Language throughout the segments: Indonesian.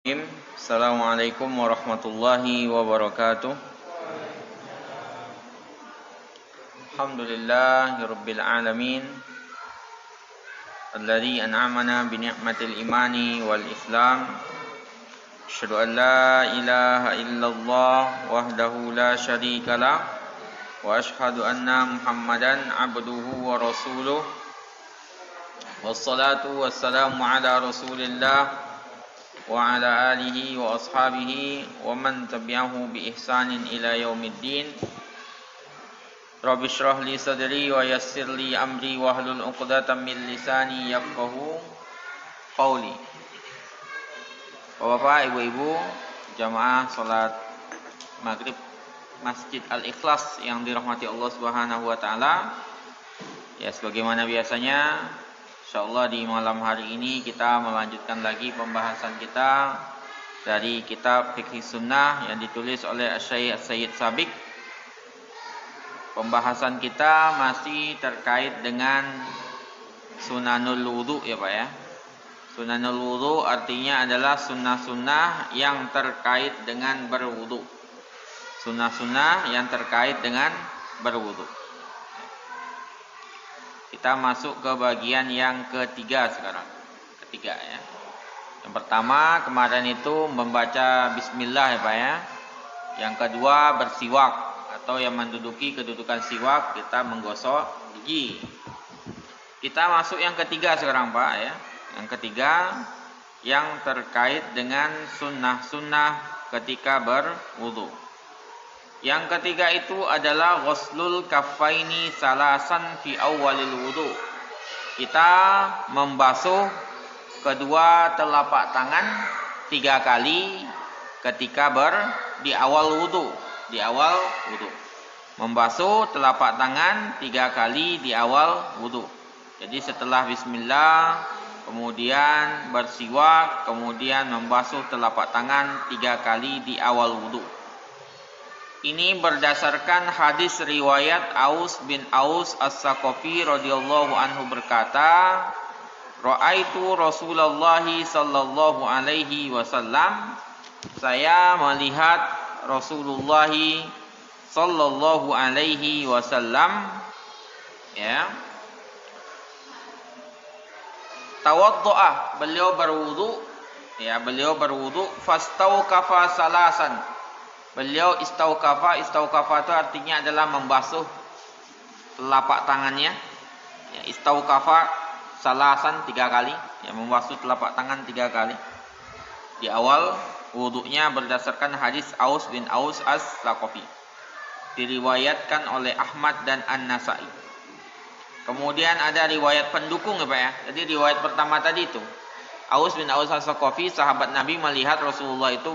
Assalamualaikum warahmatullahi wabarakatuh. Alhamdulillahirabbil alamin alladzi an'amana bi ni'matil imani wal islam. Asyhadu an la ilaha illallah wahdahu la syarikalah wa asyhadu anna Muhammadan abduhu wa rasuluh. Wassalatu wassalamu ala Rasulillah wa ala alihi wa ashabihi wa man tabi'ahu bi ihsanin ila yaumiddin. Rabbi shrah li sadri wa yassir li amri wa hlul 'uqdatam min lisani yafqahu qawli. Bapak, Ibu-ibu, jamaah salat Maghrib Masjid Al-Ikhlas yang dirahmati Allah Subhanahu wa taala. Ya, sebagaimana biasanya, insyaallah di malam hari ini kita melanjutkan lagi pembahasan kita dari kitab Fiqh Sunnah yang ditulis oleh Syekh Sayyid Sabiq. Pembahasan kita masih terkait dengan sunanul wudu ya Pak ya. Sunanul wudu artinya adalah sunnah-sunnah yang terkait dengan berwudu. Sunnah-sunnah yang terkait dengan berwudu. Kita masuk ke bagian yang ketiga sekarang. Ketiga ya. Yang pertama kemarin itu membaca bismillah ya Pak ya. Yang kedua bersiwak atau yang menduduki kedudukan siwak, kita menggosok gigi. Kita masuk yang ketiga sekarang Pak ya. Yang ketiga yang terkait dengan sunnah-sunnah ketika berwudu. Yang ketiga itu adalah ghuslul kaffaini salasan fi awwalil wudu. Kita membasuh kedua telapak tangan 3 kali ketika di awal wudu. Di awal wudu. Membasuh telapak tangan 3 kali di awal wudu. Jadi setelah bismillah, kemudian bersiwak, kemudian membasuh telapak tangan 3 kali di awal wudu. Ini berdasarkan hadis riwayat Aus bin Aus As-Saqafi radhiyallahu anhu berkata, "Ra'aitu Rasulullah sallallahu alaihi wasallam." Saya melihat Rasulullah sallallahu alaihi wasallam ya, tawaddu'a, beliau berwudu ya, beliau berwudu fastauqafa salasan. Beliau istauqafa itu artinya adalah membasuh telapak tangannya ya, istauqafa salasan 3 kali ya, membasuh telapak tangan 3 kali di awal wudunya berdasarkan hadis Aus bin Aus As-Saqafi. Diriwayatkan oleh Ahmad dan An-Nasa'i. Kemudian ada riwayat pendukung ya Pak ya. Jadi riwayat pertama tadi itu Aus bin Aus As-Saqafi, sahabat Nabi, melihat Rasulullah itu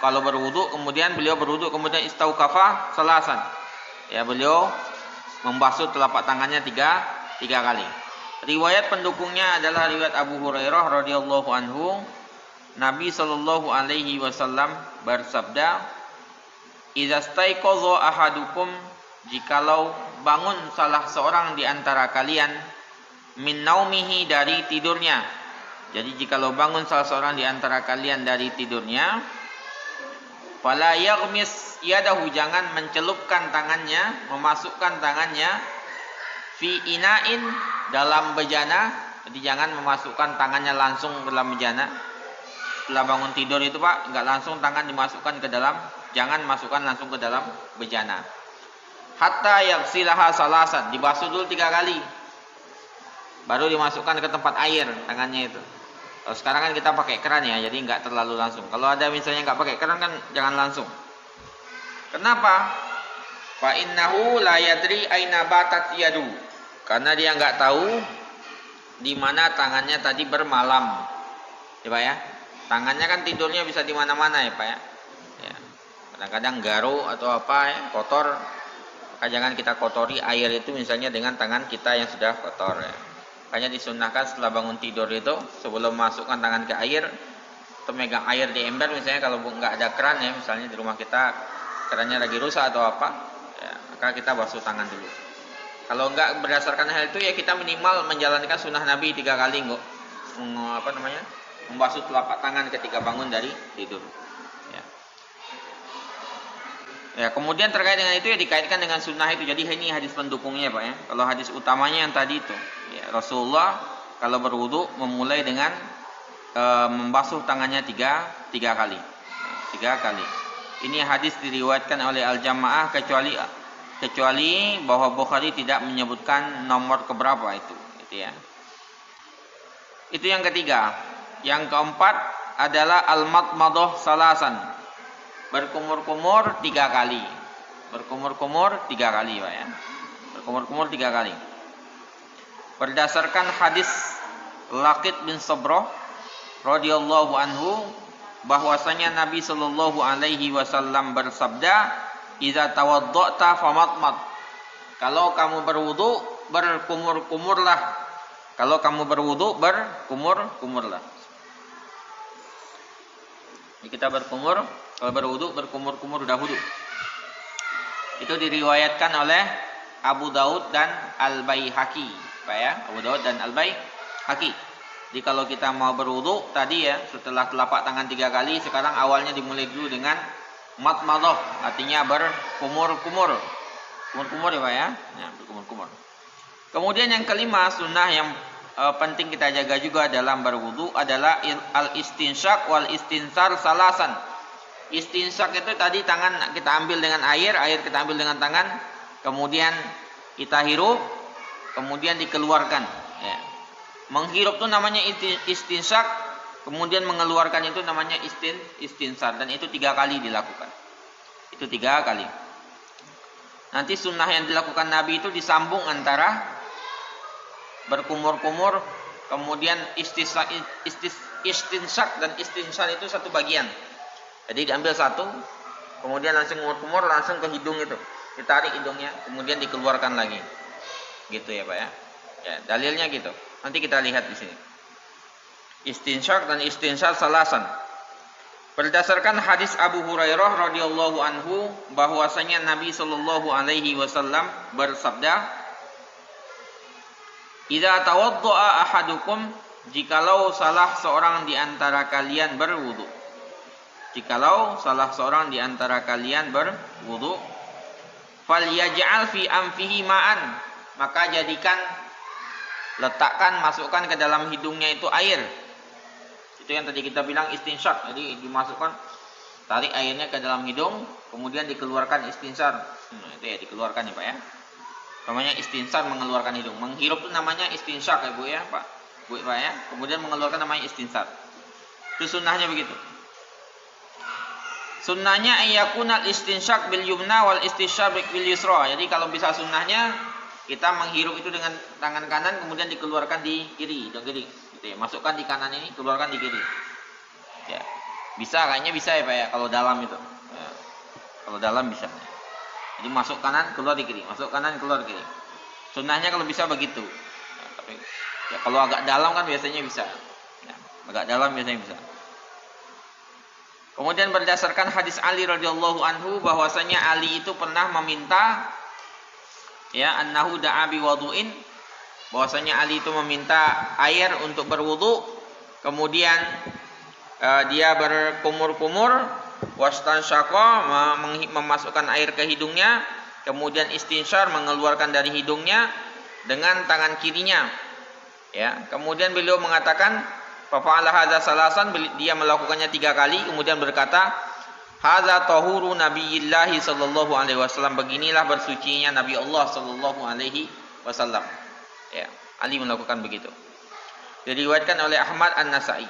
kalau berwudu, kemudian beliau berwudu, kemudian istauqafa salasan. Ya, beliau membasuh telapak tangannya 3 kali. Riwayat pendukungnya adalah riwayat Abu Hurairah radhiyallahu anhu. Nabi sallallahu alaihi wasallam bersabda, "Idza staiqadha ahadukum," jikalau bangun salah seorang di antara kalian, "min naumihi," dari tidurnya. Jadi jikalau bangun salah seorang di antara kalian dari tidurnya, "fala yaghmis yadahu," jangan mencelupkan tangannya, memasukkan tangannya, "fi ina'in," dalam bejana. Jadi jangan memasukkan tangannya langsung ke dalam bejana. Setelah bangun tidur itu Pak, enggak langsung tangan dimasukkan ke dalam, jangan masukkan langsung ke dalam bejana. Hatta yaghsilaha salasan, dibasuh dulu 3 kali. Baru dimasukkan ke tempat air tangannya itu. Kalau sekarang kan kita pakai keran ya, jadi enggak terlalu langsung. Kalau ada misalnya enggak pakai keran kan jangan langsung. Kenapa? Fa innahu la yadri aina batat yadu. Karena dia enggak tahu di mana tangannya tadi bermalam. Ya Pak ya. Tangannya kan tidurnya bisa di mana-mana ya Pak ya. Ya. Kadang-kadang garuk atau apa ya, kotor. Maka jangan kita kotori air itu misalnya dengan tangan kita yang sudah kotor ya. Makanya disunnahkan setelah bangun tidur itu, sebelum masukkan tangan ke air atau megang air di ember misalnya, kalau nggak ada keran ya, misalnya di rumah kita kerannya lagi rusak atau apa ya, maka kita basuh tangan dulu. Kalau nggak berdasarkan hal itu ya kita minimal menjalankan sunnah Nabi 3 kali membasuh telapak tangan ketika bangun dari tidur. Ya. Ya, kemudian terkait dengan itu ya dikaitkan dengan sunnah itu. Jadi ini hadis pendukungnya Pak ya. Kalau hadis utamanya yang tadi itu, ya, Rasulullah kalau berwudu memulai dengan membasuh tangannya tiga kali. Ya, 3 kali. Ini hadis diriwayatkan oleh Al-Jamaah kecuali bahwa Bukhari tidak menyebutkan nomor keberapa itu ya. Itu yang ketiga. Yang keempat adalah al-madmadah salasan. Berkumur-kumur 3 kali. Berkumur-kumur 3 kali Pak ya. Berkumur-kumur 3 kali. Berdasarkan hadis Laqit bin Sabrah radhiyallahu anhu bahwasanya Nabi sallallahu alaihi wasallam bersabda, "Idza tawadda'ta famatmad." Kalau kamu berwudu, berkumur-kumurlah. Kalau kamu berwudu, berkumur-kumurlah. Jadi kita berkumur, kalau berwudu berkumur-kumur dahulu. Itu diriwayatkan oleh Abu Daud dan Al-Baihaqi, Pak ya, Abu Daud dan Al-Baihaqi. Jadi kalau kita mau berwudu tadi ya, setelah telapak tangan 3 kali, sekarang awalnya dimulai dulu dengan madmadah, artinya berkumur-kumur. Kumur-kumur ya Pak ya. Ya, berkumur-kumur. Kemudian yang kelima, sunnah yang penting kita jaga juga dalam berwudu adalah al-istinsyak wal istinsar salasan. Istinsyak itu tadi tangan kita ambil dengan air kita ambil dengan tangan, kemudian kita hirup, kemudian dikeluarkan. Ya. Menghirup itu namanya istinsyak, kemudian mengeluarkan itu namanya istinsar, dan itu 3 kali dilakukan. Itu 3 kali. Nanti sunnah yang dilakukan Nabi itu disambung antara berkumur-kumur, kemudian istinsyak dan istinsar itu satu bagian. Jadi diambil satu, kemudian langsung kumur-kumur, langsung ke hidung itu, ditarik hidungnya, kemudian dikeluarkan lagi. Gitu ya Pak ya. Ya, dalilnya gitu. Nanti kita lihat di sini. Istinsyak dan istinsar salasan. Berdasarkan hadis Abu Hurairah radhiyallahu anhu bahwasanya Nabi sallallahu alaihi wasallam bersabda, "Idza tawaddaa ahadukum," jikalau salah seorang di antara kalian berwudu. Jikalau salah seorang di antara kalian berwudu, falyaj'al fi anfihi ma'an, maka masukkan ke dalam hidungnya itu air. Itu yang tadi kita bilang istinsyak. Jadi dimasukkan, tarik airnya ke dalam hidung, kemudian dikeluarkan istinsar. Itu ya dikeluarkan ya Pak ya. Namanya istinsar, mengeluarkan hidung. Menghirup itu namanya istinsyak ya Bu ya Pak. Bu Pak ya. Kemudian mengeluarkan namanya istinsar. Itu sunnahnya begitu. Sunnahnya ayakunal istinsyak bil yumna wal istinsyaq bil yusra. Jadi kalau bisa sunnahnya kita menghirup itu dengan tangan kanan, kemudian dikeluarkan di kiri, hidung kiri. Gitu ya. Masukkan di kanan ini, keluarkan di kiri. Ya. Bisa, kayaknya bisa ya Pak ya, kalau dalam itu. Ya. Kalau dalam bisa. Jadi masuk kanan, keluar di kiri. Masuk kanan, keluar kiri. Sunnahnya kalau bisa begitu. Ya, tapi ya, kalau agak dalam kan biasanya bisa. Ya, agak dalam biasanya bisa. Kemudian berdasarkan hadis Ali radhiyallahu anhu bahwasanya Ali itu pernah meminta ya annahu da'a bi wudu'in, bahwasanya Ali itu meminta air untuk berwudu, kemudian dia berkumur-kumur, wastansyaqa, memasukkan air ke hidungnya, kemudian istinsyar, mengeluarkan dari hidungnya dengan tangan kirinya. Ya, kemudian beliau mengatakan fa'ala hadza salasan, dia melakukannya 3 kali, kemudian berkata, hadza tahuru nabiyillahi sallallahu alaihi wasallam, beginilah bersucinya Nabi Allah sallallahu alaihi wasallam. Ya, Ali melakukan begitu. Diriwayatkan oleh Ahmad An-Nasa'i.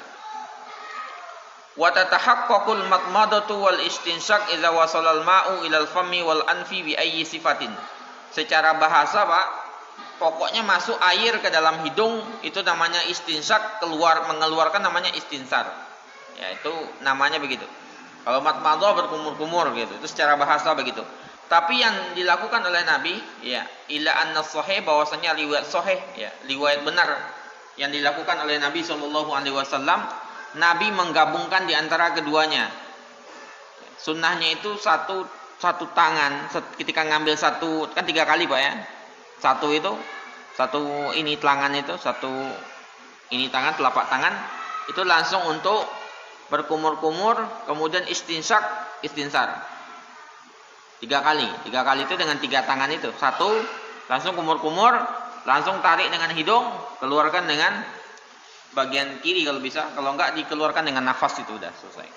Wa tatahaqqaqul madmadatu wal istinsyaq idza wasala al-ma'u ila al-fammi wal anfi bi ayyi sifatin. Secara bahasa Pak, pokoknya masuk air ke dalam hidung itu namanya istinsyaq, mengeluarkan namanya istinsar. Ya, itu namanya begitu. Kalau madmadah berkumur-kumur gitu, itu secara bahasa begitu. Tapi yang dilakukan oleh Nabi, ya, ila anna sahih, bahwasanya riwayat sahih, ya, riwayat benar yang dilakukan oleh Nabi sallallahu alaihi wasallam, Nabi menggabungkan di antara keduanya. Sunnahnya itu satu tangan, ketika ngambil satu, kan 3 kali Pak ya. Satu ini tangan itu, satu ini tangan, telapak tangan, itu langsung untuk berkumur-kumur, kemudian istinsar. 3 kali itu dengan 3 tangan itu. 1 langsung kumur-kumur, langsung tarik dengan hidung, keluarkan dengan bagian kiri kalau bisa, kalau enggak dikeluarkan dengan nafas, itu udah selesai.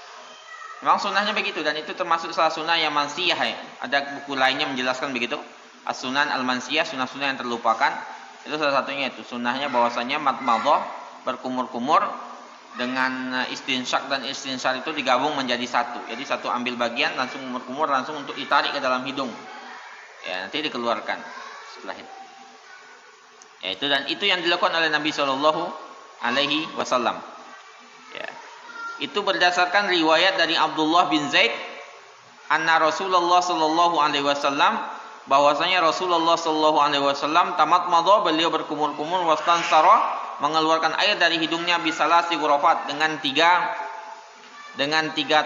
Memang sunnahnya begitu, dan itu termasuk salah sunnah yang mansiyah ya. Ada buku lainnya menjelaskan begitu, as-sunan al-mansiyah, sunnah-sunnah yang terlupakan. Itu salah satunya itu sunnahnya bahwasanya madmadhah, berkumur-kumur dengan istinsyak dan istinsar itu digabung menjadi satu. Jadi satu ambil bagian, langsung kumur-kumur, langsung untuk ditarik ke dalam hidung. Ya, nanti dikeluarkan setelah itu. Ya, itu yang dilakukan oleh Nabi Shallallahu Alaihi Wasallam. Ya. Itu berdasarkan riwayat dari Abdullah bin Zaid, anna Rasulullah Shallallahu Alaihi Wasallam, bahwasanya Rasulullah Shallallahu Alaihi Wasallam tamat madha, beliau berkumur-kumur, wastansara, mengeluarkan air dari hidungnya, bisalasi ghurafat, dengan 3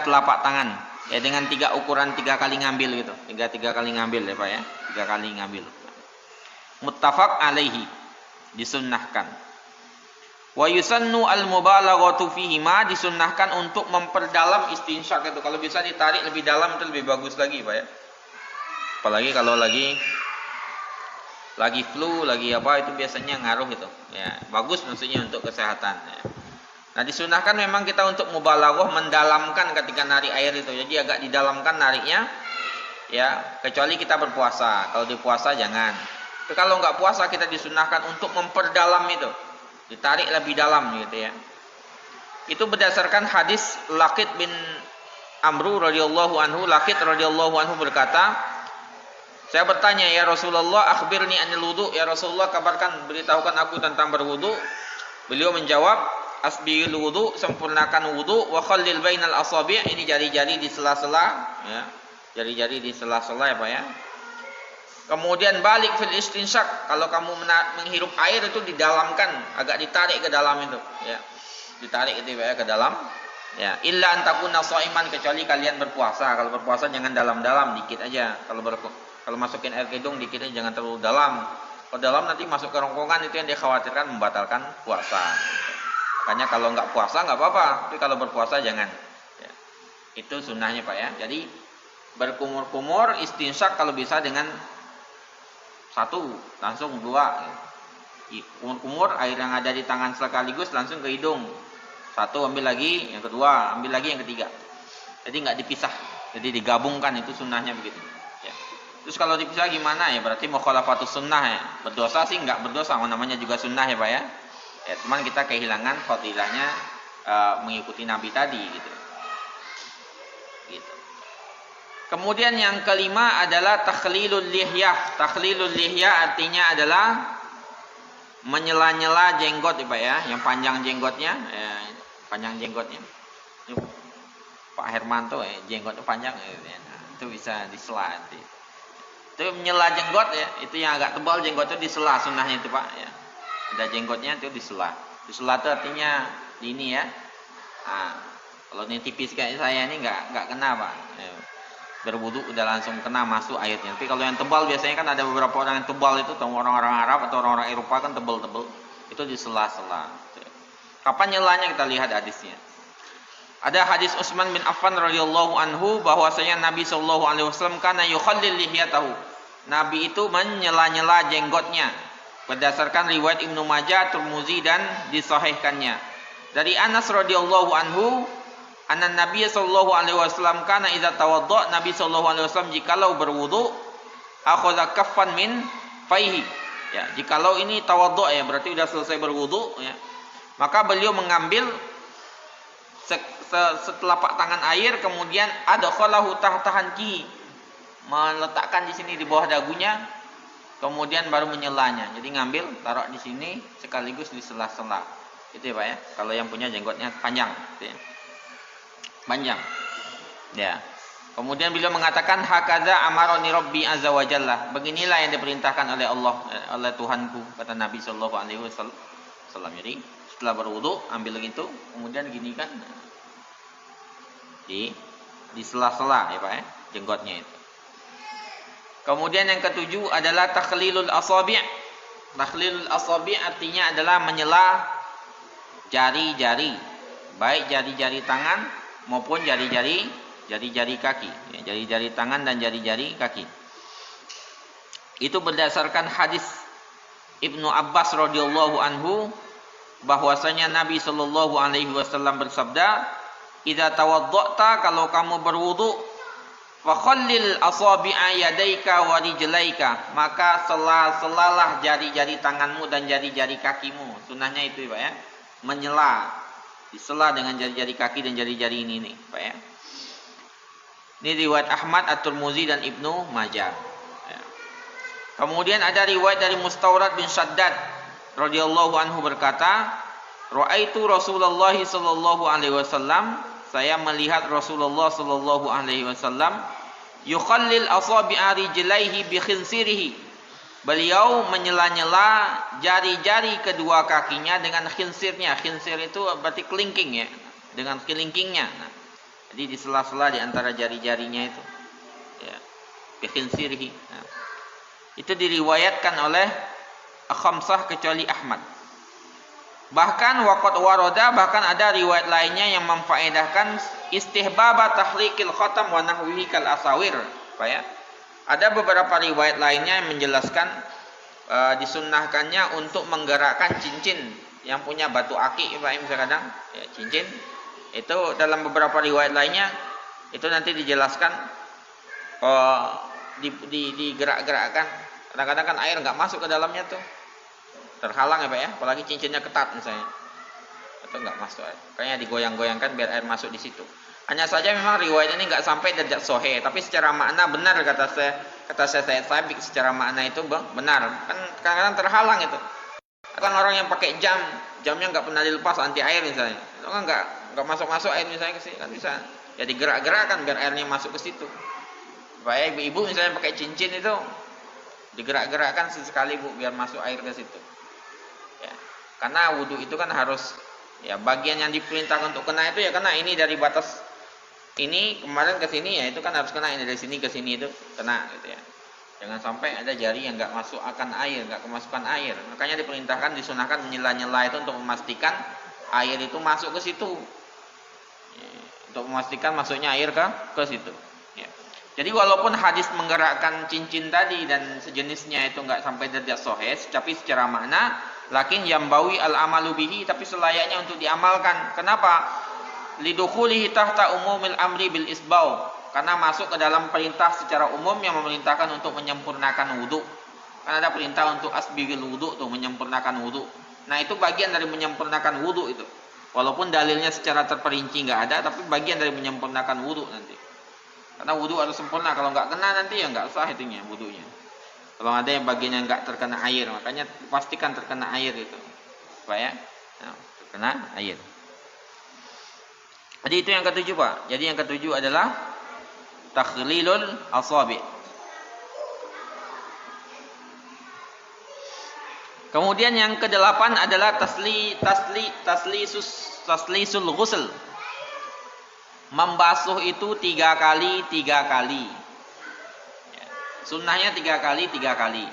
telapak tangan, ya, dengan 3 ukuran 3 kali ngambil gitu, 3 kali ngambil ya Pak ya, 3 kali ngambil. Muttafaq alaihi, disunnahkan. Wa yusannu al-mubalaghatu fihi ma, disunnahkan untuk memperdalam istinsyak itu. Kalau bisa ditarik lebih dalam itu lebih bagus lagi Pak ya. Apalagi kalau lagi flu, lagi apa, itu biasanya ngaruh itu. Ya, bagus maksudnya untuk kesehatan ya. Nah, disunahkan memang kita untuk mubalaghah, mendalamkan ketika narik air itu. Jadi agak didalamkan nariknya ya, kecuali kita berpuasa. Kalau di puasa jangan. Tapi kalau enggak puasa kita disunahkan untuk memperdalam itu. Ditarik lebih dalam gitu ya. Itu berdasarkan hadis Laqit bin Amru radhiyallahu anhu. Laqit radhiyallahu anhu berkata, saya bertanya, ya Rasulullah, akhbirni anil wudu, ya Rasulullah, kabarkan, beritahukan aku tentang berwudu. Beliau menjawab, asbighil wudu, sempurnakan wudu, wa khallil bainal asabi', ini jari-jari di sela-sela ya. Jari-jari di sela-sela ya Pak ya. Kemudian balik fil istinsyak, kalau kamu menghirup air itu didalamkan, agak ditarik ke dalam itu ya. Ditarik itu ya ke dalam. Ya, illa antakuna shaiman, kecuali kalian berpuasa. Kalau berpuasa jangan dalam-dalam, dikit aja. Kalau masukin air ke hidung dikit aja, jangan terlalu dalam. Kalau dalam nanti masuk ke rongkongan, itu yang dikhawatirkan membatalkan puasa. Makanya kalau nggak puasa nggak apa-apa, tapi kalau berpuasa jangan. Ya. Itu sunnahnya Pak ya. Jadi berkumur-kumur, istinsyak kalau bisa dengan 1, langsung 2. Kumur-kumur, air yang ada di tangan sekaligus langsung ke hidung. 1 ambil lagi, yang kedua ambil lagi, yang ketiga. Jadi nggak dipisah, jadi digabungkan, itu sunnahnya begitu. Ya. Terus kalau dipisah gimana ya? Berarti mukhalafatus sunnah ya. Berdosa sih nggak berdosa, namanya juga sunnah ya Pak ya. Ya, cuman kita kehilangan fadilahnya mengikuti Nabi tadi gitu. Gitu. Kemudian yang kelima adalah takhlilul lihyah. Takhlilul lihyah artinya adalah menyela-nyela jenggot ya Pak ya, yang panjang jenggotnya, panjang jenggotnya. Pak Hermanto jenggotnya panjang ya. Nah, itu bisa disela nanti. Itu menyela jenggot ya, itu yang agak tebal jenggotnya disela, sunnahnya itu Pak ya. Ada jenggotnya itu disela. Disela itu artinya ini ya. Nah, kalau ini tipis kayak saya ini enggak kena Pak. Ya. Berwudu udah langsung kena masuk airnya. Tapi kalau yang tebal biasanya kan ada beberapa orang yang tebal itu, orang-orang Arab atau orang-orang Eropa kan tebal-tebal. Itu disela-sela. Kapan nyelanya kita lihat hadisnya. Ada hadis Utsman bin Affan radhiyallahu anhu bahwasanya Nabi sallallahu alaihi wasallam kana yukhallil lihyatahu. Nabi itu menyela-nyela jenggotnya. Berdasarkan riwayat Ibnu Majah, Tirmizi dan disahihkannya. Dari Anas radhiyallahu anhu, anna Nabi sallallahu alaihi wasallam kana idza tawadda, Nabi sallallahu alaihi wasallam jikalau berwudu, akhadha kaffan min faihi. Ya, jikalau ini tawaddu ya, berarti sudah selesai berwudu ya. Maka beliau mengambil setelapak tangan air, kemudian adkhalahu tahtahan ki, meletakkan di sini di bawah dagunya, kemudian baru menyelanya. Jadi ngambil, taruh di sini sekaligus di sela-sela. Itu ya Pak ya. Kalau yang punya jenggotnya panjang, gitu ya. Panjang. Ya. Kemudian beliau mengatakan hakaza amaroni rabbi azza wa jalla. Beginilah yang diperintahkan oleh Allah, oleh Tuhanku, kata Nabi sallallahu alaihi wasallam. Jadi setelah berwudu ambil gitu, kemudian gini kan di sela-sela ya Pak ya, jenggotnya itu. Kemudian yang ketujuh adalah takhlilul asabi'. Takhlilul asabi' artinya adalah menyela jari-jari. baik jari-jari tangan maupun jari-jari kaki, ya, jari-jari tangan dan jari-jari kaki. Itu berdasarkan hadis Ibnu Abbas radhiyallahu anhu bahwasanya Nabi sallallahu alaihi wasallam bersabda, "Idza tawaddata, kalau kamu berwudu, fa khallil asabi'a yadaika wa rijlaika, maka sela-selalah jari-jari tanganmu dan jari-jari kakimu." Sunahnya itu, Pak ya. Menyela, disela dengan jari-jari kaki dan jari-jari ini nih, Pak ya. Ini riwayat Ahmad, At-Tirmidzi dan Ibnu Majah. Ya. Kemudian ada riwayat dari Mustawrad bin Shaddad radhiyallahu anhu berkata, "Ra'aitu Rasulullah sallallahu alaihi wasallam, saya melihat Rasulullah sallallahu alaihi wasallam yukhallil asabi'a rijlaihi bi khinsirihi." Beliau menyela-nyela jari-jari kedua kakinya dengan khinsirnya. Khinsir itu berarti kelingking ya, dengan kelingkingnya. Nah, jadi di sela-sela di antara jari-jarinya itu. Ya. Bi khinsirihi. Nah, itu diriwayatkan oleh khamsah kecuali Ahmad. Bahkan waqad warada, bahkan ada riwayat lainnya yang memfaedahkan istihbaba tahliqil khatam wa nahwihi kal asawir, Pak ya. Ada beberapa riwayat lainnya yang menjelaskan disunnahkannya untuk menggerakkan cincin yang punya batu akik, Pak ya, misalnya kadang ya, cincin. Itu dalam beberapa riwayat lainnya itu nanti dijelaskan digerak-gerakkan. Kadang-kadang kan air nggak masuk ke dalamnya tuh, terhalang ya Pak ya, apalagi cincinnya ketat misalnya, atau nggak masuk air. Kayaknya digoyang-goyangkan biar air masuk di situ. Hanya saja memang riwayat ini nggak sampai derajat sahih, tapi secara makna benar kata saya Sabik, secara makna itu benar. Kan kadang-kadang terhalang itu. Kan orang yang pakai jamnya nggak pernah dilepas anti air misalnya, itu kan nggak masuk air misalnya ke sini, kan bisa ya digerak-gerakkan biar airnya masuk ke situ. Supaya ibu-ibu misalnya pakai cincin itu digerak-gerakkan sesekali Bu biar masuk air ke situ. Ya. Karena wudu itu kan harus ya bagian yang diperintahkan untuk kena itu ya kena ini dari batas ini kemarin ke sini ya itu kan harus kena ini dari sini ke sini itu kena gitu ya. Jangan sampai ada jari yang nggak masuk akan air, nggak kemasukan air. Makanya diperintahkan disunahkan menyela-nyela itu untuk memastikan air itu masuk ke situ. Ya. Untuk memastikan masuknya air ke situ. Ya. Jadi walaupun hadis menggerakkan cincin tadi dan sejenisnya itu nggak sampai derajat sahih, tapi secara makna, lakin yambawi al-amalu bihi, tapi selayaknya untuk diamalkan. Kenapa? Lidukhulihi tahta umumil amri bil isbau, karena masuk ke dalam perintah secara umum yang memerintahkan untuk menyempurnakan wudu. Kan ada perintah untuk asbigil wudu tuh, menyempurnakan wudu. Nah itu bagian dari menyempurnakan wudu itu. Walaupun dalilnya secara terperinci nggak ada, tapi bagian dari menyempurnakan wudu nanti. Karena wudu harus sempurna, kalau nggak kena nanti ya nggak sah itunya wudunya. Kalau ada yang bagian yang nggak terkena air, makanya pastikan terkena air itu, supaya terkena air. Jadi itu yang ketujuh Pak. Jadi yang ketujuh adalah takhlilul asabi. Kemudian yang kedelapan adalah taslisul ghusl. Membasuh itu 3 kali. Ya. Sunnahnya 3 kali.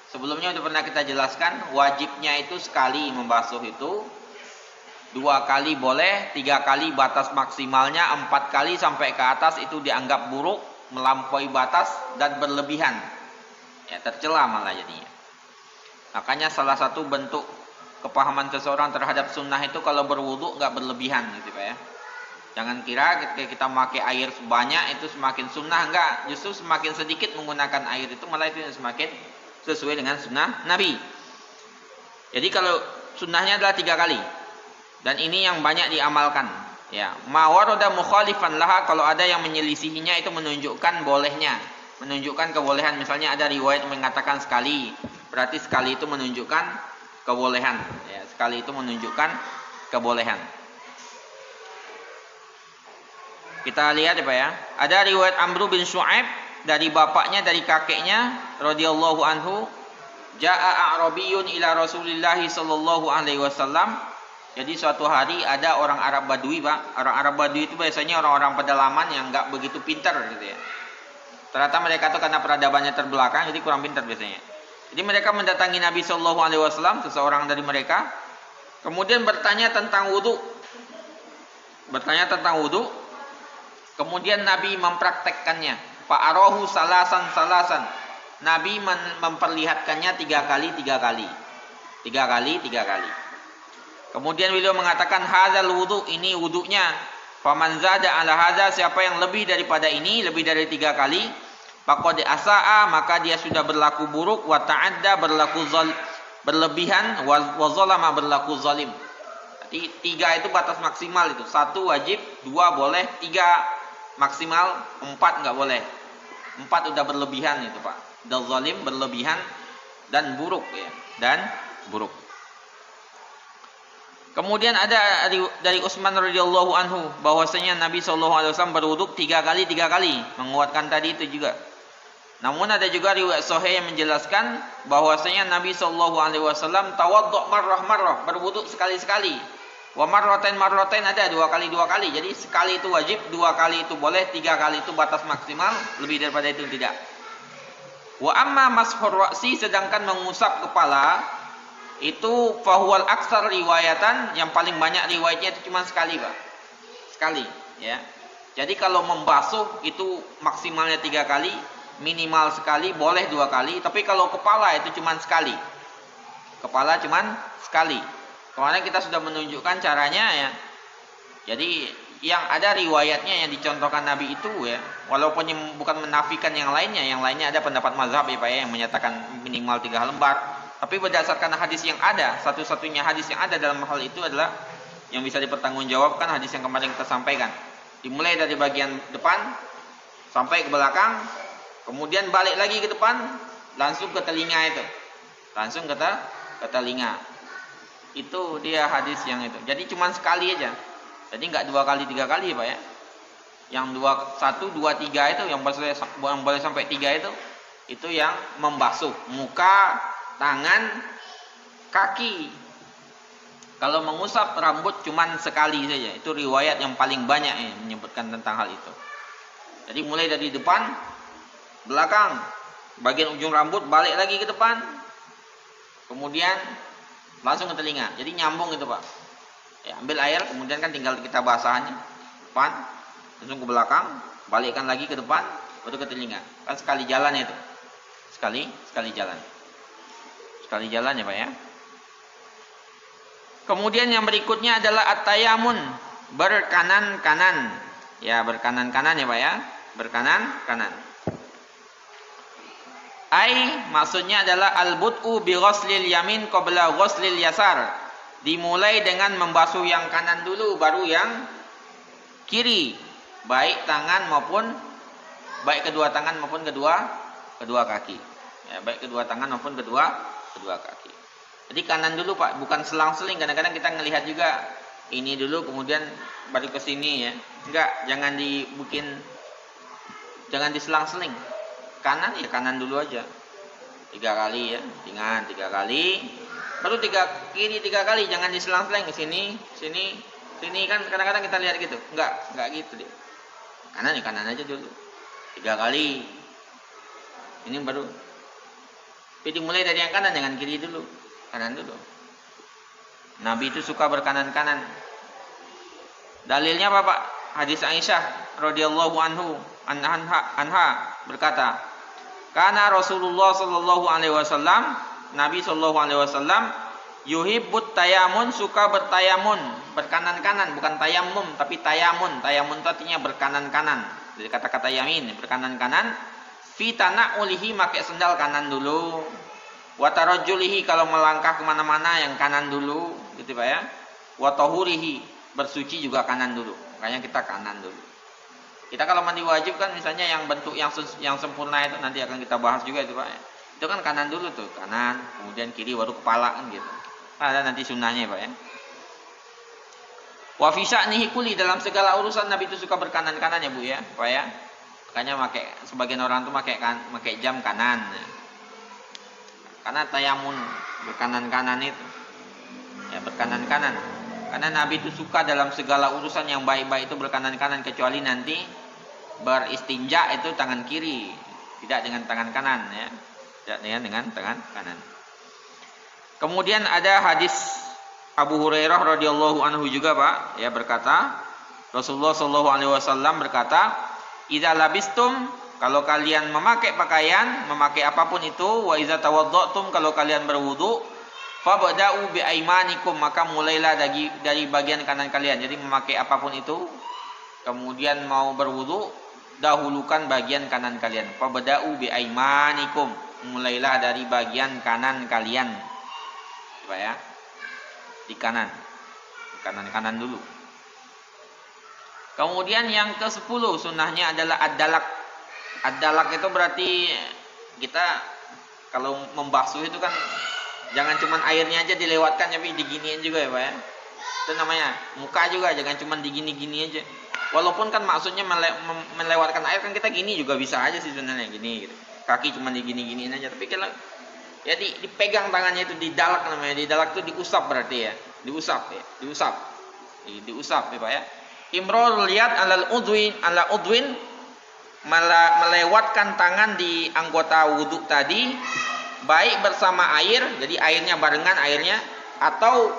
Sebelumnya sudah pernah kita jelaskan, wajibnya itu sekali membasuh itu. 2 kali boleh, 3 kali batas maksimalnya, 4 kali sampai ke atas itu dianggap buruk, melampaui batas dan berlebihan. Ya, tercela malah jadinya. Makanya salah satu bentuk kepahaman seseorang terhadap sunnah itu kalau berwudu nggak berlebihan gitu Pak ya. Jangan kira ketika kita memakai air sebanyak itu semakin sunnah, enggak. Justru semakin sedikit menggunakan air itu malah itu semakin sesuai dengan sunnah Nabi. Jadi kalau sunnahnya adalah 3 kali. Dan ini yang banyak diamalkan. Ya, mawaroda mukhalifan laha, kalau ada yang menyelisihinya itu menunjukkan bolehnya, menunjukkan kebolehan. Misalnya ada riwayat mengatakan sekali, berarti sekali itu menunjukkan kebolehan. Ya, sekali itu menunjukkan kebolehan. Kita lihat ya Pak ya. Ada riwayat Amr bin Shu'aib dari bapaknya, dari kakeknya radhiyallahu anhu, jaa a'rabiyyun ila Rasulillah sallallahu alaihi wasallam. Jadi suatu hari ada orang Arab Badui Pak. Orang Arab Badui itu biasanya orang-orang pedalaman yang nggak begitu pintar gitu ya. Ternyata mereka itu karena peradabannya terbelakang jadi kurang pintar biasanya. Jadi mereka mendatangi Nabi Shallallahu Alaihi Wasallam, seseorang dari mereka, kemudian bertanya tentang wudu. bertanya tentang wudu. Kemudian Nabi mempraktekkannya. Fa'arahu salasan. Nabi memperlihatkannya 3 kali. 3 kali. Kemudian beliau mengatakan hadzal wudu, ini wudunya. Faman zada ala hadza, siapa yang lebih daripada ini, lebih dari 3 kali, faqad asaa, maka dia sudah berlaku buruk, wa ta'adda, berlaku berlebihan, wa zalama, berlaku zalim. Jadi 3 itu batas maksimal itu. 1 wajib, 2 boleh, 3 maksimal, 4 enggak boleh. 4 udah berlebihan itu, Pak. Dan zalim, berlebihan, dan buruk ya. Dan buruk. Kemudian ada dari Utsman radhiyallahu anhu bahwasanya Nabi SAW berwuduk 3 kali, menguatkan tadi itu juga. Namun ada juga riwayat sahih yang menjelaskan bahwasanya Nabi SAW tawaddu' marrah, berwuduk sekali-sekali. Wa marratain ada 2 kali. Jadi sekali itu wajib, 2 kali itu boleh, 3 kali itu batas maksimal, lebih daripada itu tidak. Wa amma mashur ra'si, sedangkan mengusap kepala itu fahuwal aksar riwayatan, yang paling banyak riwayatnya itu cuma sekali, Pak. Sekali, ya. Jadi kalau membasuh itu maksimalnya 3 kali, minimal sekali, boleh 2 kali, tapi kalau kepala itu cuma sekali. Kepala cuma sekali. Kemarin kita sudah menunjukkan caranya ya. Jadi yang ada riwayatnya yang dicontohkan Nabi itu ya, walaupun bukan menafikan yang lainnya ada pendapat mazhab ya Pak ya, yang menyatakan minimal 3 lembar. Tapi berdasarkan hadis yang ada, satu-satunya hadis yang ada dalam hal itu adalah yang bisa dipertanggungjawabkan hadis yang kemarin kita sampaikan. Dimulai dari bagian depan sampai ke belakang, kemudian balik lagi ke depan, langsung ke telinga itu. Langsung ke telinga. Itu dia hadis yang itu. Jadi cuma sekali aja. Jadi enggak 2 kali 3 kali Pak ya. Yang 1 2 3 itu yang boleh sampai 3 itu yang membasuh muka, tangan, kaki. Kalau mengusap rambut cuman sekali saja. Itu riwayat yang paling banyak yang menyebutkan tentang hal itu. Jadi mulai dari depan, belakang, bagian ujung rambut, balik lagi ke depan, kemudian langsung ke telinga. Jadi nyambung itu Pak. Ya, ambil air, kemudian kan tinggal kita basahannya. Depan, langsung ke belakang, balikkan lagi ke depan, baru ke telinga. Kan sekali jalan itu. Sekali jalan. Sekali jalan ya Pak ya. Kemudian yang berikutnya adalah at-tayamun, berkanan-kanan. Ya, berkanan-kanan ya Pak ya. Berkanan-kanan. Maksudnya adalah al-bud'u bi ghuslil yamin qabla ghuslil yasar. Dimulai dengan membasuh yang kanan dulu baru yang kiri. Baik kedua tangan maupun kedua kaki. Ya, baik kedua tangan maupun kedua kaki. Jadi kanan dulu Pak, bukan selang-seling. Kadang-kadang kita ngelihat juga ini dulu kemudian baru ke sini ya. Enggak, jangan diselang-seling. Kanan ya kanan dulu aja. 3 kali ya, ingat 3 kali. Baru kiri 3 kali, jangan diselang-seling ke sini kan kadang-kadang kita lihat gitu. Enggak gitu deh. Kanan ya kanan aja dulu. 3 kali. Ini baru. Jadi mulai dari yang kanan, jangan kiri dulu. Kanan dulu. Nabi itu suka berkanan-kanan. Dalilnya apa Pak? Hadis Aisyah radhiyallahu anha berkata, "Kana Rasulullah sallallahu alaihi wasallam, Nabi sallallahu alaihi wasallam yuhibbut tayamun, suka bertayamun, berkanan-kanan, bukan tayamum tapi tayamun. Tayamun itu artinya berkanan-kanan. Dari kata-kata yamin, berkanan-kanan. Fi tana'ulihi, pakai sendal kanan dulu. Wa tarajjulihi, kalau melangkah kemana mana yang kanan dulu, gitu Pak ya. Wa tahurihi, bersuci juga kanan dulu. Makanya kita kanan dulu. Kita kalau mandi wajib kan misalnya yang bentuk yang sempurna itu nanti akan kita bahas juga itu Pak ya. Itu kan kanan dulu tuh, kanan, kemudian kiri baru kepala kan gitu. Ada nanti sunnahnya Pak ya. Wa fi sya'nihi kulli, dalam segala urusan Nabi itu suka berkanan-kanan ya Bu ya, Pak ya. Makanya sebagian orang tuh pakai jam kanan. Ya. Karena tayamun berkanan-kanan itu. Ya, berkanan-kanan. Karena Nabi itu suka dalam segala urusan yang baik-baik itu berkanan-kanan, kecuali nanti beristinja itu tangan kiri, tidak dengan tangan kanan ya. Tidak dengan tangan kanan. Kemudian ada hadis Abu Hurairah radhiyallahu anhu juga Pak, ya berkata, Rasulullah Shallallahu Alaihi Wasallam berkata, "Idza labistum," kalau kalian memakai pakaian, memakai apapun itu, "wa idza tawaddatum," kalau kalian berwudu, "fabda'u bi aimanikum," maka mulailah dari bagian kanan kalian. Jadi memakai apapun itu, kemudian mau berwudu, dahulukan bagian kanan kalian. "Fabda'u bi aimanikum," mulailah dari bagian kanan kalian. Coba ya. Di kanan. Kanan dulu. Kemudian yang ke-10 sunnahnya adalah ad-dalak. Ad-dalak itu berarti kita kalau membasuh itu kan jangan cuman airnya aja dilewatkan, tapi diginiin juga ya Pak ya. Itu namanya muka juga, jangan cuman digini-gini aja. Walaupun kan maksudnya melewatkan air kan kita gini juga bisa aja sih sebenarnya, gini gitu. Kaki cuman digini-giniin aja, tapi kalau ya dipegang tangannya itu didalak namanya. Didalak itu diusap berarti ya. Diusap ya, diusap ya Pak ya. Imrarul yad ala udwin, melewatkan tangan di anggota wudhu tadi, baik bersama air, jadi airnya barengan airnya, atau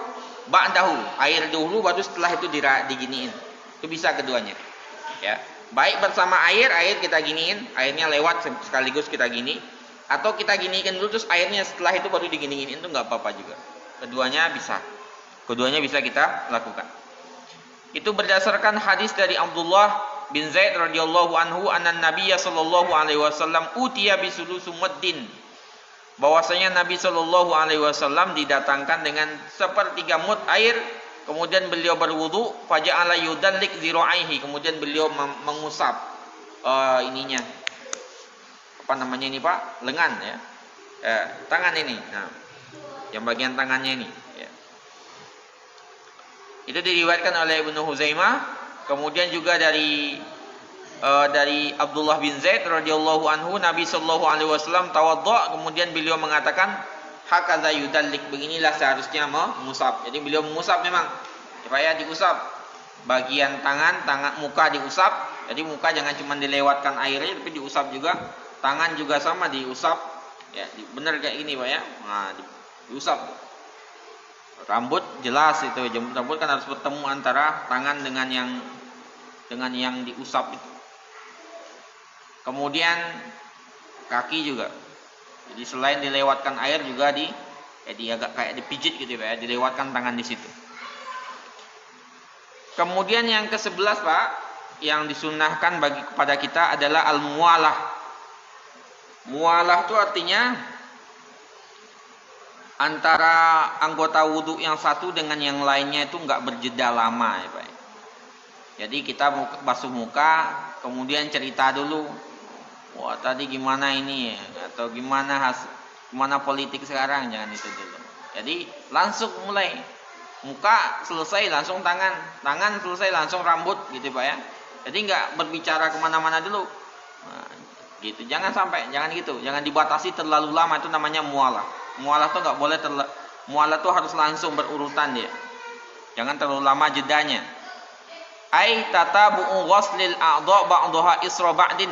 ba'dahu, air dulu baru setelah itu diginiin. Itu bisa keduanya. Ya. Baik bersama air kita giniin, airnya lewat sekaligus kita gini, atau kita giniin dulu terus airnya setelah itu baru diginiin, itu nggak apa-apa juga. Keduanya bisa kita lakukan. Itu berdasarkan hadis dari Abdullah bin Zaid radhiyallahu anhu, anna Nabiyya sallallahu alaihi wasallam utiya bisulusu muddin, bahwasanya Nabi sallallahu alaihi wasallam didatangkan dengan sepertiga mud air, kemudian beliau berwudu, faja'ala yudallik zira'aihi, kemudian beliau mengusap ininya, apa namanya ini Pak, lengan ya, tangan ini, nah yang bagian tangannya ini ya. Itu diriwayatkan oleh Ibnu Huzaimah. Kemudian juga dari Abdullah bin Zaid radhiyallahu anhu, Nabi sallallahu alaihi wasallam tawaddo, kemudian beliau mengatakan hakadza yudallik, beginilah seharusnya mengusap. Jadi beliau mengusap memang supaya diusap bagian tangan muka diusap. Jadi muka jangan cuma dilewatkan airnya, tapi diusap juga. Tangan juga sama diusap ya, benar kayak ini Pak ya. Nah, diusap. Rambut jelas itu, rambut kan harus bertemu antara tangan dengan yang diusap itu. Kemudian kaki juga. Jadi selain dilewatkan air juga agak kayak dipijit gitu ya, dilewatkan tangan di situ. Kemudian yang ke-11 Pak, yang disunnahkan kepada kita adalah al-muwalah. Muwalah itu artinya antara anggota wudhu yang satu dengan yang lainnya itu enggak berjeda lama ya Pak. Jadi kita basuh muka, kemudian cerita dulu, wah tadi gimana ini, atau gimana politik sekarang, jangan itu dulu. Jadi langsung mulai, muka selesai langsung tangan selesai langsung rambut gitu Pak ya. Jadi enggak berbicara kemana-mana dulu. Nah, gitu, jangan gitu, jangan dibatasi terlalu lama, itu namanya muwalah. Mualah tuh nggak boleh mualah tuh harus langsung berurutan dia. Jangan terlalu lama jedanya. Ai tatabu'u ghuslil a'dha ba'daha isra ba'din.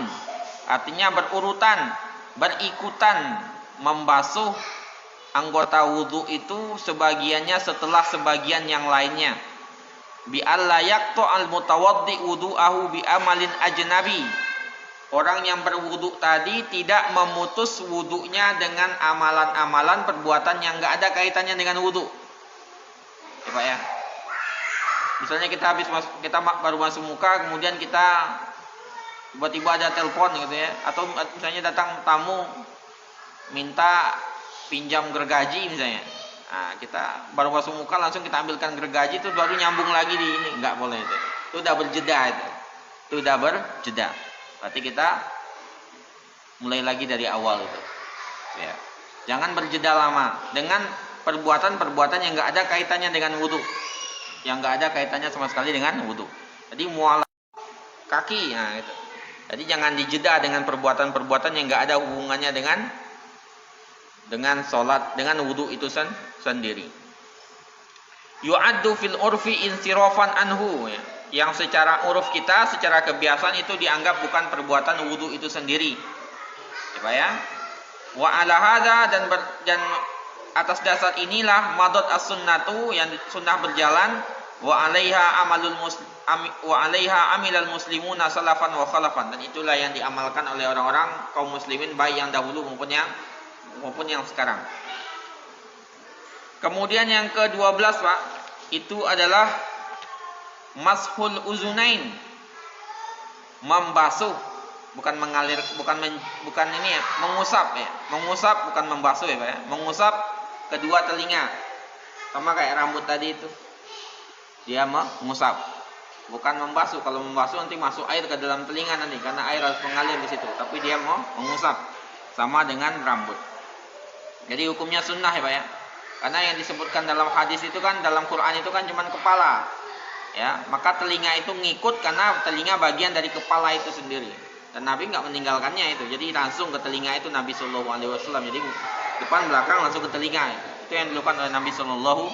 Artinya berurutan, berikutan membasuh anggota wudu itu sebagiannya setelah sebagian yang lainnya. Bi alla yaqta al mutawaddi wudu'ahu bi amalin ajnabi. Orang yang berwudu tadi tidak memutus wudunya dengan amalan-amalan perbuatan yang enggak ada kaitannya dengan wudu. Ya Pak ya. Misalnya kita baru masuk muka, kemudian kita tiba-tiba ada telepon gitu ya, atau misalnya datang tamu minta pinjam gergaji misalnya. Nah, kita baru masuk muka langsung kita ambilkan gergaji, itu baru nyambung lagi di ini, enggak boleh itu. Itu udah berjeda itu. Itu udah berjeda. Berarti kita mulai lagi dari awal itu. Ya. Jangan berjeda lama dengan perbuatan-perbuatan yang enggak ada kaitannya dengan wudu. Yang enggak ada kaitannya sama sekali dengan wudu. Jadi mualah kaki, nah gitu. Jadi jangan dijeda dengan perbuatan-perbuatan yang enggak ada hubungannya dengan salat, dengan wudu itu sendiri. Yu'addu fil urfi insirafan anhu, ya. Yang secara uruf kita, secara kebiasaan itu dianggap bukan perbuatan wudu itu sendiri. Ya Pak ya. Wa ala hadza, dan atas dasar inilah madad as-sunnatu, yang sunnah berjalan, wa 'alaiha amilal muslimuna salafan wa khalafan, dan itulah yang diamalkan oleh orang-orang kaum muslimin baik yang dahulu maupun yang sekarang. Kemudian yang ke-12 Pak, itu adalah mashul uzunain, membasuh, bukan mengalir, bukan ini ya, mengusap ya. Mengusap bukan membasuh ya Pak ya. Mengusap kedua telinga. Sama kayak rambut tadi itu. Dia mengusap, bukan membasuh. Kalau membasuh nanti masuk air ke dalam telinga nanti, karena air harus mengalir di situ. Tapi dia mau mengusap, sama dengan rambut. Jadi hukumnya sunnah ya Pak ya. Karena yang disebutkan dalam hadis itu kan, dalam Quran itu kan cuma kepala. Ya, maka telinga itu ngikut karena telinga bagian dari kepala itu sendiri. Dan Nabi nggak meninggalkannya itu. Jadi langsung ke telinga itu Nabi Shallallahu Alaihi Wasallam. Jadi depan belakang langsung ke telinga. Itu yang dilakukan oleh Nabi Shallallahu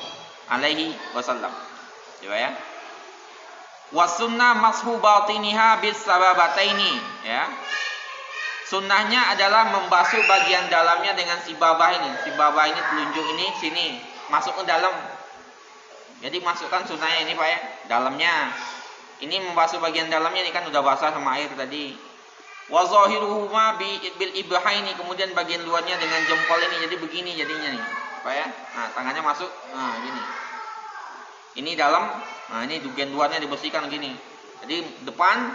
Alaihi Wasallam. Coba ya. Wasunnah mashu batiniha bis sababataini. Ya. Sunnahnya adalah membasuh bagian dalamnya dengan si babah ini. Si babah ini, telunjuk ini, sini. Masuk ke dalam. Jadi masukkan sunnahnya ini Pak ya. Dalamnya. Ini membasuh bagian dalamnya, ini kan udah basah sama air tadi. Wa zahiruhuma bil ibhaini, kemudian bagian luarnya dengan jempol ini. Jadi begini jadinya nih. Pak ya. Nah, tangannya masuk. Nah, gini. Ini dalam. Nah, ini bagian luarnya dibersihkan gini. Jadi depan,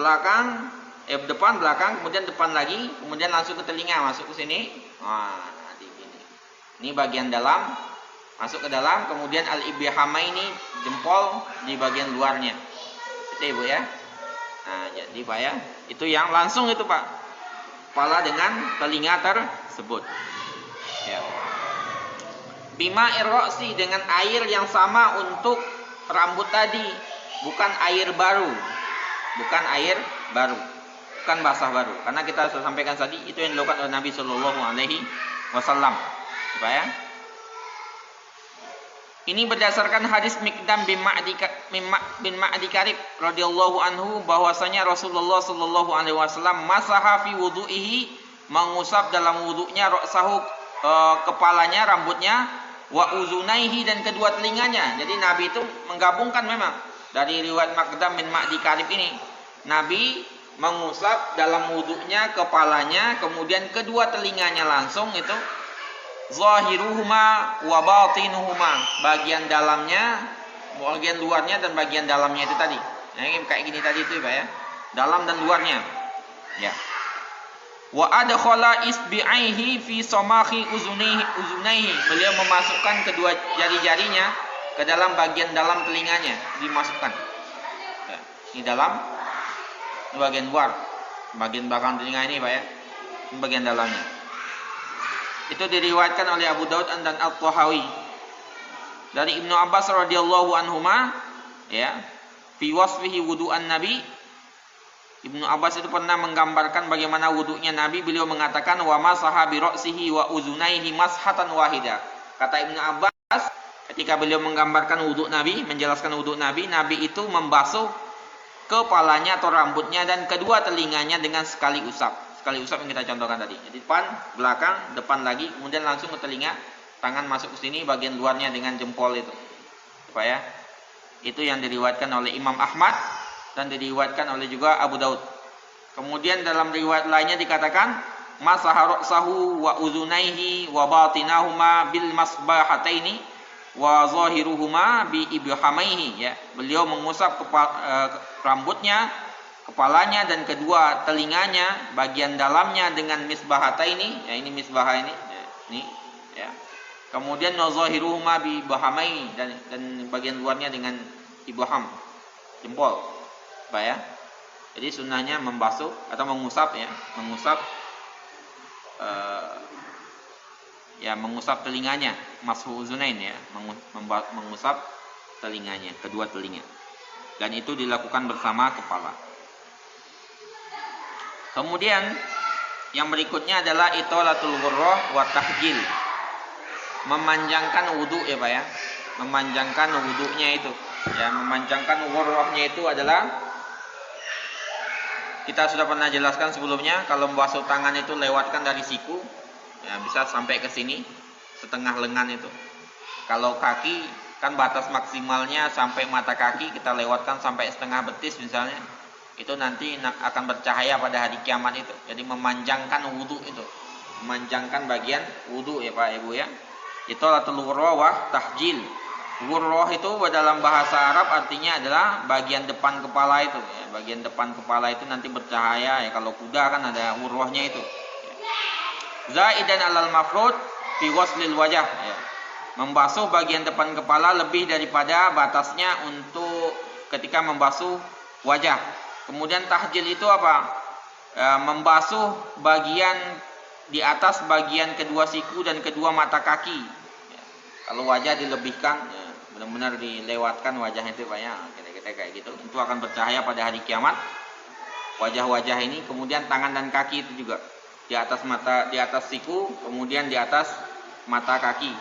belakang, depan, belakang, kemudian depan lagi, kemudian langsung ke telinga, masuk ke sini. Nah, nanti gini. Ini bagian dalam, masuk ke dalam, kemudian al-ibhama ini jempol di bagian luarnya. Itu Ibu ya. Nah, jadi Pak ya, itu yang langsung itu Pak. Kepala dengan telinga tersebut. Ya. Bima irroksi, dengan air yang sama untuk rambut tadi, bukan air baru. Bukan air baru. Bukan basah baru, karena kita sudah sampaikan tadi itu yang dilakukan oleh Nabi Shallallahu Alaihi Wasallam. Pak ya. Ini berdasarkan hadis Miqdam bin Ma'di Karib radhiyallahu anhu, bahwasanya Rasulullah Shallallahu Alaihi Wasallam masaha fi wudu'ihi, mengusap dalam wudunya, ra'sahu, kepalanya, rambutnya, wa uzunaihi, dan kedua telinganya. Jadi Nabi itu menggabungkan memang dari riwayat Miqdam bin Ma'di Karib ini. Nabi mengusap dalam wuduknya, kepalanya, kemudian kedua telinganya langsung itu. Zahiruhuma wa batinuhuma, bagian dalamnya, bagian luarnya dan bagian dalamnya itu tadi. Nah, ini kayak gini tadi itu Pak ya. Dalam dan luarnya. Ya. Wa adkhala isbi'aihi fi samahi uzunaihi. Beliau memasukkan kedua jari-jarinya ke dalam bagian dalam telinganya, dimasukkan. Ya. Ini dalam, ini bagian luar, bagian belakang telinga ini Pak ya. Ini bagian dalamnya. Itu diriwayatkan oleh Abu Daud dan At-Tahawi dari Ibnu Abbas radhiyallahu anhuma, ya, fi wasfihi wudu'an Nabi. Ibnu Abbas itu pernah menggambarkan bagaimana wudunya Nabi. Beliau mengatakan wa masaha bi ra'sihi wa uzunaihi mashatan wahida. Kata Ibnu Abbas, ketika beliau menggambarkan wuduk Nabi, menjelaskan wuduk Nabi, Nabi itu membasuh kepalanya atau rambutnya dan kedua telinganya dengan sekali usap. Sekali usap yang kita contohkan tadi. Jadi depan, belakang, depan lagi, kemudian langsung ke telinga, tangan masuk ke sini, bagian luarnya dengan jempol itu. Supaya itu yang diriwayatkan oleh Imam Ahmad dan diriwayatkan oleh juga Abu Daud. Kemudian dalam riwayat lainnya dikatakan masaha ra'sahu wa uzunaihi wa batinahuma bil masbahataini wa zahiruhuma bi ibhamaihi, ya. Beliau mengusap rambutnya, kepalanya dan kedua telinganya, bagian dalamnya dengan misbahataini, ya, ini misbah ini, ya, ini, ya. Kemudian nazahiruhuma bi ibhamaihi, dan bagian luarnya dengan ibham, jempol. Apa ya? Jadi sunnahnya membasuh atau mengusap, ya, mengusap mengusap telinganya, mashu uzunain, ya, mengusap telinganya, kedua telinga. Dan itu dilakukan bersama kepala. Kemudian yang berikutnya adalah itolatul ghurrah wa tahjil. Memanjangkan wudu, ya Pak ya. Memanjangkan wudunya itu. Ya, memanjangkan ghurrahnya itu adalah, kita sudah pernah jelaskan sebelumnya, kalau membasuh tangan itu lewatkan dari siku, ya, bisa sampai ke sini, setengah lengan itu. Kalau kaki kan batas maksimalnya sampai mata kaki, kita lewatkan sampai setengah betis misalnya, itu nanti akan bercahaya pada hari kiamat itu. Jadi memanjangkan wudu itu, memanjangkan bagian wudu ya Pak Ibu ya. Itu latul ghurrah wa tahjil. Ghurrah itu dalam bahasa Arab artinya adalah bagian depan kepala itu ya. Bagian depan kepala itu nanti bercahaya ya. Kalau kuda kan ada ghurrahnya itu. Zaidan alal mafrud fi waslil wajah ya. Membasuh bagian depan kepala lebih daripada batasnya untuk ketika membasuh wajah. Kemudian tahjil itu apa? Membasuh bagian di atas bagian kedua siku dan kedua mata kaki ya. Kalau wajah dilebihkan ya, benar-benar dilewatkan wajahnya itu Pak ya, kira-kira kayak gitu. Itu akan bercahaya pada hari kiamat wajah-wajah ini. Kemudian tangan dan kaki itu juga di atas mata, di atas siku, kemudian di atas mata kaki,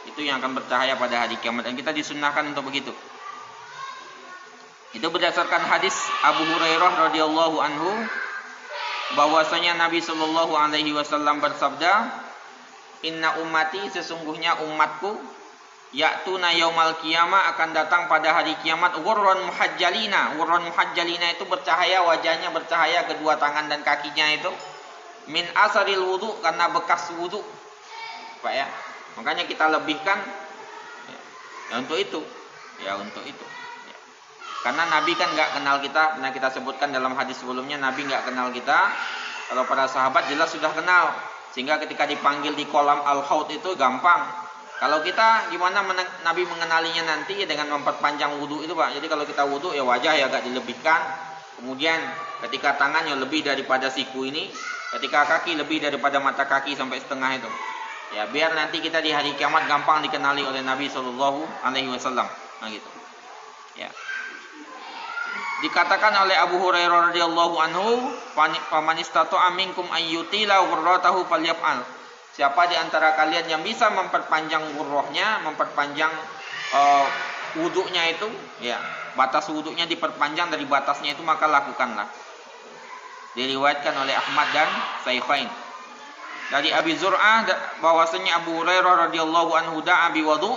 itu yang akan bercahaya pada hari kiamat, dan kita disunnahkan untuk begitu. Itu berdasarkan hadis Abu Hurairah radhiyallahu anhu bahwasanya Nabi Shallallahu alaihi wasallam bersabda, "Inna ummati, sesungguhnya umatku, ya'tuna yaumal qiyamah, akan datang pada hari kiamat, ghurran muhajjalina." Ghurran muhajjalina itu bercahaya, wajahnya bercahaya, kedua tangan dan kakinya itu min asaril wudu, karena bekas wudu Pak ya. Makanya kita lebihkan ya untuk itu ya, untuk itu ya. Karena Nabi kan nggak kenal kita. Nah, kita sebutkan dalam hadis sebelumnya, Nabi nggak kenal kita. Kalau para sahabat jelas sudah kenal, sehingga ketika dipanggil di kolam al-haud itu gampang. Kalau kita gimana Nabi mengenalinya nanti ya, dengan memperpanjang wudu itu Pak. Jadi kalau kita wudu ya wajah ya agak dilebihkan, kemudian ketika tangan ya lebih daripada siku ini, ketika kaki lebih daripada mata kaki sampai setengah itu ya, biar nanti kita di hari kiamat gampang dikenali oleh Nabi Shallallahu alaihi wasallam. Nah gitu ya. Dikatakan oleh Abu Hurairah radhiyallahu anhu, "Faman istata'a minkum ayyutila ghurratahu falyaf'al." Siapa di antara kalian yang bisa memperpanjang ghurrahnya, memperpanjang wudunya itu ya, batas wudunya diperpanjang dari batasnya itu, maka lakukanlah. Diriwayatkan oleh Ahmad dan Saifain. Dari Abi Zur'ah bahwasanya Abu Hurairah radhiyallahu anhu da'a bi wudu,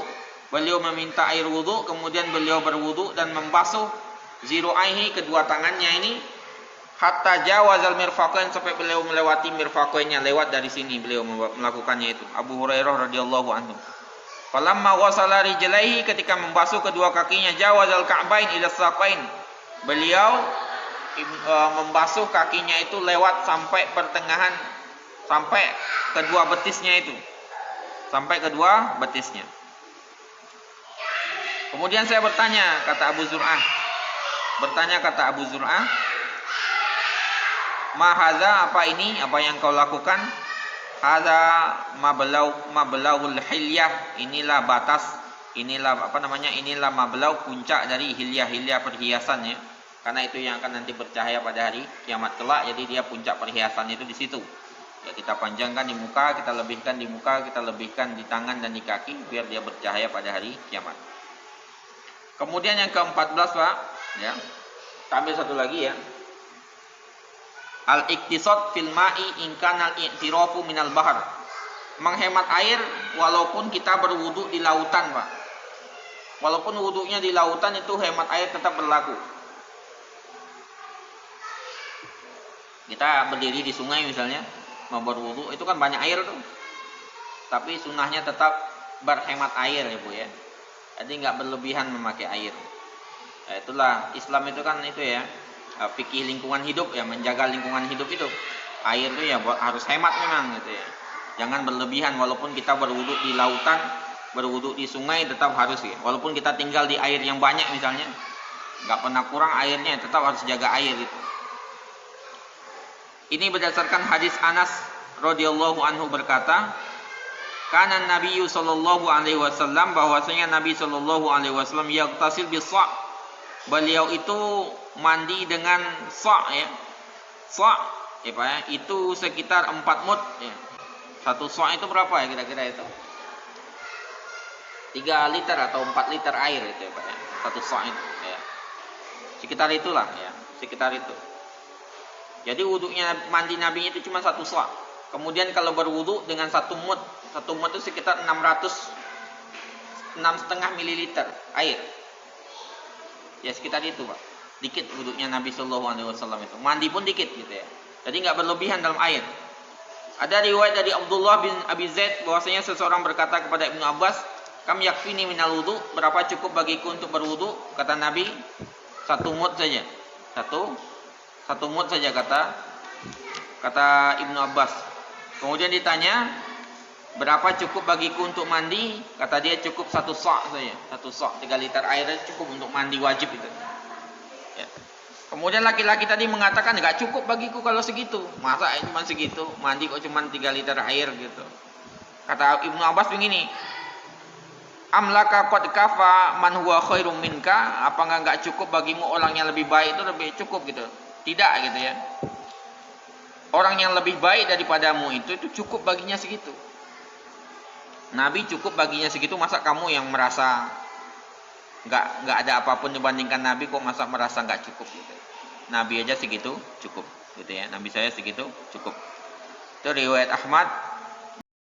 beliau meminta air wudu, kemudian beliau berwudu dan membasuh ziru'aihi, kedua tangannya ini, hatta jawazal mirfaqain, sampai beliau melewati mirfaqainnya, lewat dari sini beliau melakukannya itu, Abu Hurairah radhiyallahu anhu. Falamma wasala rijlaihi, ketika membasuh kedua kakinya, jawazal ka'bain ila saqain, beliau membasuh kakinya itu lewat sampai pertengahan, sampai kedua betisnya itu, sampai kedua betisnya. Kemudian saya bertanya, kata Abu Zur'ah, "Ma hadza, apa ini, apa yang kau lakukan?" "Hadza mablaghul hilyah." Inilah batas, inilah inilah mablaugh, puncak dari hilyah perhiasan ya. Karena itu yang akan nanti bercahaya pada hari kiamat kelak. Jadi dia puncak perhiasan itu di situ. Ya, kita panjangkan di muka, kita lebihkan di muka, kita lebihkan di tangan dan di kaki, biar dia bercahaya pada hari kiamat. Kemudian yang ke-14 Pak, ya. Kita ambil satu lagi ya. Al-iktisad fil ma'i in kana al-i'tirafu minal bahr. Menghemat air walaupun kita berwudu di lautan, Pak. Walaupun wudunya di lautan, itu hemat air tetap berlaku. Kita berdiri di sungai misalnya, mau berwudu, itu kan banyak air tuh. Tapi sunnahnya tetap berhemat air ya Bu ya. Jadi nggak berlebihan memakai air. Nah, itulah Islam itu kan itu ya, fikih lingkungan hidup ya, menjaga lingkungan hidup itu. Air itu ya harus hemat memang gitu ya. Jangan berlebihan, walaupun kita berwudu di lautan, berwudu di sungai, tetap harus ya. Walaupun kita tinggal di air yang banyak misalnya, nggak pernah kurang airnya, tetap harus jaga air itu. Ini berdasarkan hadis Anas radhiyallahu anhu berkata, "Kana Nabiyyu sallallahu alaihi wasallam," bahwasanya Nabi sallallahu alaihi wasallam yaghtasil bis-sa'. Beliau itu mandi dengan sa' ya. Sa' ya Pak ya, itu sekitar 4 mud ya. Satu sa' itu berapa ya kira-kira itu? 3 liter atau 4 liter air itu ya Pak ya. Satu sa' itu ya. Sekitar itulah ya, sekitar itu. Jadi wudunya mandi Nabi itu cuma 1 sa'. Kemudian kalau berwudu dengan 1 mud itu sekitar 600 6,5 mililiter air. Ya sekitar itu Pak. Dikit wudhunya Nabi Shallallahu Alaihi Wasallam itu. Mandi pun dikit gitu ya. Jadi nggak berlebihan dalam air. Ada riwayat dari Abdullah bin Abi Zaid bahwasanya seseorang berkata kepada Ibnu Abbas, "Kam yakfini minal wudu?" Berapa cukup bagiku untuk berwudu? Kata Nabi, 1 mud saja. Satu mud saja kata Ibnu Abbas. Kemudian ditanya, berapa cukup bagiku untuk mandi? Kata dia cukup 1 sa' saja. 1 sa', 3 liter air cukup untuk mandi wajib itu. Ya. Kemudian laki-laki tadi mengatakan nggak cukup bagiku kalau segitu. Masa cuma segitu? Mandi kok cuma 3 liter air gitu. Kata Ibnu Abbas begini, amlaka qad kafa man huwa khairum minka? Apa enggak cukup bagimu orang yang lebih baik itu lebih cukup gitu? Tidak gitu ya. Orang yang lebih baik daripadamu itu cukup baginya segitu. Nabi cukup baginya segitu, masa kamu yang merasa nggak ada apapun dibandingkan Nabi kok masa merasa nggak cukup gitu. Nabi aja segitu cukup gitu ya. Nabi saya segitu cukup. Itu riwayat Ahmad